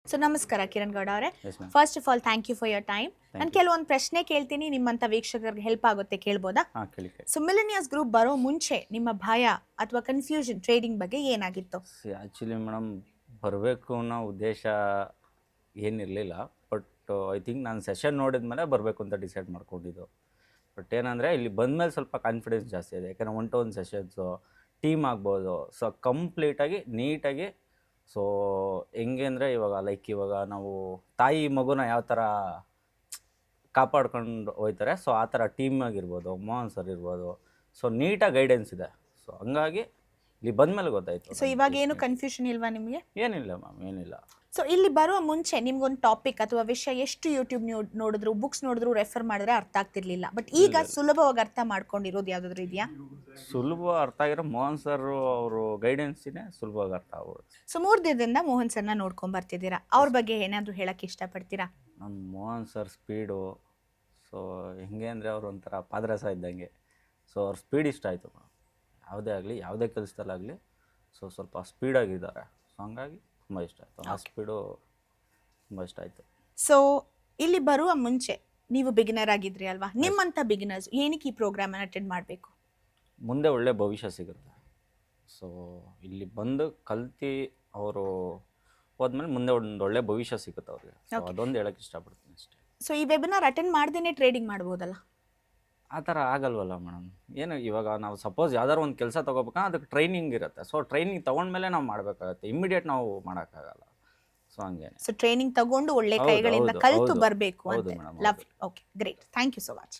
So ನಮಸ್ಕಾರ ಕಿರಣ್ ಗೌಡ ಅವರೇ. Yes ma'am. First of all thank you for your time. ನಾನು thank you. ಕೆಲವೊಂದು ಪ್ರಶ್ನೆ ಕೇಳ್ತೀನಿ, ನಿಮ್ಮಂಥ ವೀಕ್ಷಕರಿಗೆ ಹೆಲ್ಪ್ ಆಗುತ್ತೆ, ಕೇಳ್ಬೋದಾ? ಹಾಂ ಕೇಳಿ ಕೇಳಿ. ಸೊ ಮಿಲಿನಿಯರ್ಸ್ ಗ್ರೂಪ್ ಬರೋ ಮುಂಚೆ ನಿಮ್ಮ ಭಯ ಅಥವಾ ಕನ್ಫ್ಯೂಷನ್ ಟ್ರೇಡಿಂಗ್ ಬಗ್ಗೆ ಏನಾಗಿತ್ತು? ಆ್ಯಕ್ಚುಲಿ ಮೇಡಮ್ ಬರಬೇಕು ಅನ್ನೋ ಉದ್ದೇಶ ಏನಿರಲಿಲ್ಲ. ಬಟ್ ಐ ಥಿಂಕ್ ನಾನು ಸೆಷನ್ ನೋಡಿದ್ಮೇಲೆ ಬರಬೇಕು ಅಂತ ಡಿಸೈಡ್ ಮಾಡ್ಕೊಂಡಿದ್ದು. ಬಟ್ ಏನಂದರೆ ಇಲ್ಲಿ ಬಂದಮೇಲೆ ಸ್ವಲ್ಪ ಕಾನ್ಫಿಡೆನ್ಸ್ ಜಾಸ್ತಿ ಇದೆ. ಯಾಕಂದರೆ one to one sessions team ಆಗ್ಬೋದು. ಸೊ ಕಂಪ್ಲೀಟಾಗಿ ನೀಟಾಗಿ, ಸೊ ಹೆಂಗೆ ಅಂದರೆ ಇವಾಗ ನಾವು ತಾಯಿ ಮಗುನ ಯಾವ ಥರ ಕಾಪಾಡ್ಕೊಂಡು ಹೋಗ್ತಾರೆ, ಸೊ ಆ ಥರ ಟೀಮ್ ಆಗಿರ್ಬೋದು, ಮೋಹನ್ ಸರ್ ಇರ್ಬೋದು, ಸೊ ನೀಟಾಗಿ ಗೈಡೆನ್ಸ್ ಇದೆ. ಸೊ ಹಂಗಾಗಿ ಇಲ್ಲಿ ಬಂದಮೇಲೆ ಗೊತ್ತಾಯಿತು. ಸೊ ಇವಾಗ ಏನು ಕನ್ಫ್ಯೂಷನ್ ಇಲ್ವಾ ನಿಮಗೆ? ಏನಿಲ್ಲ ಮ್ಯಾಮ್, ಏನಿಲ್ಲ. ಸೊ ಇಲ್ಲಿ ಬರುವ ಮುಂಚೆ ನಿಮ್ಗೊಂದು ಟಾಪಿಕ್ ಅಥವಾ ವಿಷಯ ಎಷ್ಟು ಯೂಟ್ಯೂಬ್ ನೋಡಿದ್ರು, ಬುಕ್ಸ್ ನೋಡಿದ್ರು, ರೆಫರ್ ಮಾಡಿದ್ರೆ ಅರ್ಥ ಆಗ್ತಿರ್ಲಿಲ್ಲ. ಬಟ್ ಈಗ ಸುಲಭವಾಗಿ ಅರ್ಥ ಮಾಡ್ಕೊಂಡಿರೋದು ಯಾವುದಾದ್ರು ಇದೆಯಾ? ಸುಲಭ ಅರ್ಥ ಆಗಿರೋ ಮೋಹನ್ ಸರ್ ಅವರು ಗೈಡೆನ್ಸಿನೇ ಸುಲಭವಾಗಿ ಅರ್ಥ ಆಗ್ಬೋದು. ಸೊ 3 ದಿನದಿಂದ ಮೋಹನ್ ಸರ್ನ ನೋಡ್ಕೊಂಡ್ ಬರ್ತಿದ್ದೀರಾ, ಅವ್ರ ಬಗ್ಗೆ ಏನಾದರೂ ಹೇಳಕ್ಕೆ ಇಷ್ಟಪಡ್ತೀರಾ? ನಮ್ಮ ಮೋಹನ್ ಸರ್ ಸ್ಪೀಡು, ಸೊ ಹೆಂಗೆ ಅಂದರೆ ಅವರು ಒಂಥರ ಪಾದರಸ ಇದ್ದಂಗೆ. ಸೊ ಅವ್ರ ಸ್ಪೀಡ್ ಇಷ್ಟ ಆಯಿತು ಮೇಡಮ್. ಯಾವುದೇ ಆಗಲಿ, ಯಾವುದೇ ಕೆಲಸದಲ್ಲಾಗಲಿ, ಸೊ ಸ್ವಲ್ಪ ಸ್ಪೀಡಾಗಿದ್ದಾರೆ. ಸೊ ಹಂಗಾಗಿ ತುಂಬ ಇಷ್ಟ ಆಯಿತು. ಆ ಸ್ಪೀಡು ತುಂಬ ಇಷ್ಟ ಆಯಿತು. ಸೊ ಇಲ್ಲಿ ಬರುವ ಮುಂಚೆ ನೀವು ಬಿಗಿನರ್ ಆಗಿದ್ರಿ ಅಲ್ವಾ? ನಿಮ್ಮಂಥ ಬಿಗಿನರ್ಸ್ ಏನಕ್ಕೆ ಈ ಪ್ರೋಗ್ರಾಮ್ ಅಟೆಂಡ್ ಮಾಡಬೇಕು? ಮುಂದೆ ಒಳ್ಳೆ ಭವಿಷ್ಯ ಸಿಗುತ್ತೆ. ಸೊ ಇಲ್ಲಿ ಬಂದು ಕಲ್ತು ಅವರು ಹೋದ್ಮೇಲೆ ಮುಂದೆ ಒಂದು ಒಳ್ಳೆ ಭವಿಷ್ಯ ಸಿಗುತ್ತೆ ಅವ್ರಿಗೆ. ಸೊ ಅದೊಂದು ಹೇಳೋಕ್ಕೆ ಇಷ್ಟಪಡ್ತೀನಿ ಅಷ್ಟೇ. ಸೊ ಈ ವೆಬಿನಾರ್ ಅಟೆಂಡ್ ಮಾಡ್ದೇನೆ ಟ್ರೇಡಿಂಗ್ ಮಾಡ್ಬೋದಲ್ಲ? ಆ ಥರ ಆಗಲ್ವಲ್ಲ ಮೇಡಮ್. ಏನು ಇವಾಗ ನಾವು ಸಪೋಸ್ ಯಾವ್ದಾದ್ರು ಒಂದು ಕೆಲಸ ತೊಗೋಬೇಕಂದ್ರೆ ಅದಕ್ಕೆ ಟ್ರೈನಿಂಗ್ ಇರುತ್ತೆ. ಸೊ ಟ್ರೈನಿಂಗ್ ತೊಗೊಂಡ್ಮೇಲೆ ನಾವು ಮಾಡಬೇಕಾಗತ್ತೆ, ಇಮಿಡಿಯೇಟ್ ನಾವು ಮಾಡೋಕ್ಕಾಗಲ್ಲ. ಸೊ ಹಂಗೇನೆ. ಸೊ ಟ್ರೈನಿಂಗ್ ತಗೊಂಡು ಒಳ್ಳೆ ಕೈಗಳಿಂದ ಕಲಿತು ಬರಬೇಕು ಅಂತ. Love. Okay, great. Thank you so much.